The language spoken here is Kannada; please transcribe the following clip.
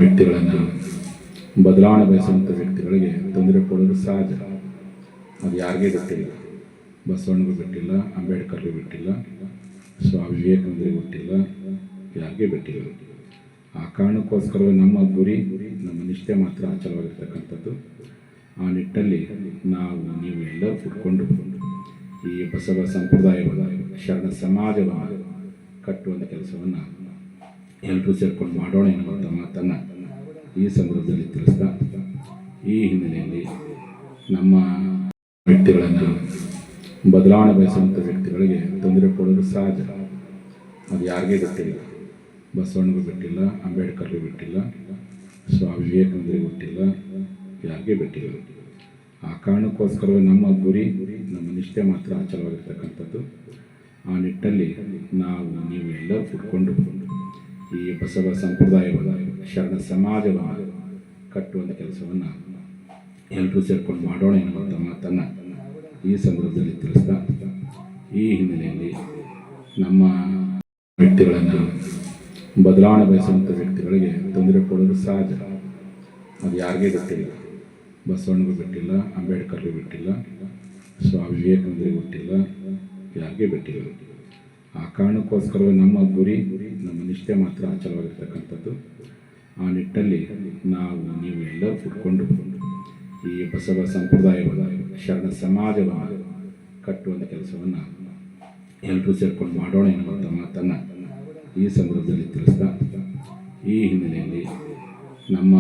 ವ್ಯಕ್ತಿಗಳನ್ನು ಬದಲಾವಣೆ ಬಯಸುವಂಥ ವ್ಯಕ್ತಿಗಳಿಗೆ ತೊಂದರೆ ಕೊಡೋದು ಸಹಜ. ಅದು ಯಾರಿಗೇ ಗೊತ್ತಿಲ್ಲ. ಬಸವಣ್ಣಗೂ ಬಿಟ್ಟಿಲ್ಲ, ಅಂಬೇಡ್ಕರ್ಗೂ ಬಿಟ್ಟಿಲ್ಲ, ಸ್ವಾಮಿ ವಿವೇಕಾನಂದರಿಗೂ ಬಿಟ್ಟಿಲ್ಲ, ಯಾರಿಗೇ ಬಿಟ್ಟಿಲ್ಲ. ಆ ಕಾರಣಕ್ಕೋಸ್ಕರವೇ ನಮ್ಮ ಗುರಿ, ನಮ್ಮ ನಿಷ್ಠೆ ಮಾತ್ರ ಅಚಲವಾಗಿರ್ತಕ್ಕಂಥದ್ದು. ಆ ನಿಟ್ಟಲ್ಲಿ ನೀವು ಎಲ್ಲರೂ ಕೂತ್ಕೊಂಡು ಈ ಬಸವ ಸಂಪ್ರದಾಯವಾದ ಶರಣ ಸಮಾಜವನ್ನು ಕಟ್ಟುವಂಥ ಕೆಲಸವನ್ನು ಎಲ್ಲರೂ ಸೇರ್ಕೊಂಡು ಮಾಡೋಣ ಎನ್ನುವಂಥ ಮಾತನ್ನು ಈ ಸಂದರ್ಭದಲ್ಲಿ ತಿಳಿಸ್ತಾ, ಈ ಹಿನ್ನೆಲೆಯಲ್ಲಿ ನಮ್ಮ ವ್ಯಕ್ತಿಗಳನ್ನು ಬದಲಾವಣೆ ಬಯಸುವಂಥ ವ್ಯಕ್ತಿಗಳಿಗೆ ತೊಂದರೆ ಕೊಡೋದು ಸಹಜ. ಅದು ಯಾರಿಗೇ ಗೊತ್ತಿಲ್ಲ. ಬಸವಣ್ಣಗೂ ಬಿಟ್ಟಿಲ್ಲ, ಅಂಬೇಡ್ಕರ್ಗೂ ಬಿಟ್ಟಿಲ್ಲ, ಸ್ವಾಮಿ ವಿವೇಕಾನಂದರಿಗೂ ಬಿಟ್ಟಿಲ್ಲ, ಯಾರಿಗೇ ಬಿಟ್ಟಿಲ್ಲ. ಆ ಕಾರಣಕ್ಕೋಸ್ಕರವೇ ನಮ್ಮ ಗುರಿ, ನಮ್ಮ ನಿಷ್ಠೆ ಮಾತ್ರ ಅಚಲವಾಗಿರ್ತಕ್ಕಂಥದ್ದು. ಆ ನಿಟ್ಟಲ್ಲಿ ನೀವು ಎಲ್ಲರೂ ಕೂತ್ಕೊಂಡು ಈ ಬಸವ ಸಂಪ್ರದಾಯವಾದ ಶರಣ ಸಮಾಜವನ್ನು ಕಟ್ಟುವಂಥ ಕೆಲಸವನ್ನು ಎಲ್ಲರೂ ಸೇರ್ಕೊಂಡು ಮಾಡೋಣ ಎನ್ನುವಂಥ ಮಾತನ್ನು ಈ ಸಂದರ್ಭದಲ್ಲಿ ತಿಳಿಸ್ತಾ, ಈ ಹಿನ್ನೆಲೆಯಲ್ಲಿ ನಮ್ಮ ವ್ಯಕ್ತಿಗಳನ್ನು ಬದಲಾವಣೆ ಬಯಸುವಂಥ ವ್ಯಕ್ತಿಗಳಿಗೆ ತೊಂದರೆ ಕೊಡೋದು ಸಹಜ. ಅದು ಯಾರಿಗೇ ಗೊತ್ತಿಲ್ಲ. ಬಸವಣ್ಣಗೂ ಬಿಟ್ಟಿಲ್ಲ, ಅಂಬೇಡ್ಕರ್ಗೂ ಬಿಟ್ಟಿಲ್ಲ, ಸ್ವಾಮಿ ವಿವೇಕಾನಂದರಿಗೂ ಬಿಟ್ಟಿಲ್ಲ, ಯಾರಿಗೇ ಬಿಟ್ಟಿಲ್ಲ. ಆ ಕಾರಣಕ್ಕೋಸ್ಕರವೇ ನಮ್ಮ ಗುರಿ, ನಮ್ಮ ನಿಷ್ಠೆ ಮಾತ್ರ ಅಚಲವಾಗಿರ್ತಕ್ಕಂಥದ್ದು. ಆ ನಿಟ್ಟಲ್ಲಿ ನೀವು ಎಲ್ಲರೂ ಕೂತ್ಕೊಂಡು ಈ ಬಸವ ಸಂಪ್ರದಾಯವಾದ ಶರಣ ಸಮಾಜವನ್ನು ಕಟ್ಟುವಂಥ ಕೆಲಸವನ್ನು ಎಲ್ಲರೂ ಸೇರ್ಕೊಂಡು ಮಾಡೋಣ ಎನ್ನುವಂಥ ಮಾತನ್ನು ಈ ಸಂದರ್ಭದಲ್ಲಿ ತಿಳಿಸ್ತಾ, ಈ ಹಿನ್ನೆಲೆಯಲ್ಲಿ ನಮ್ಮ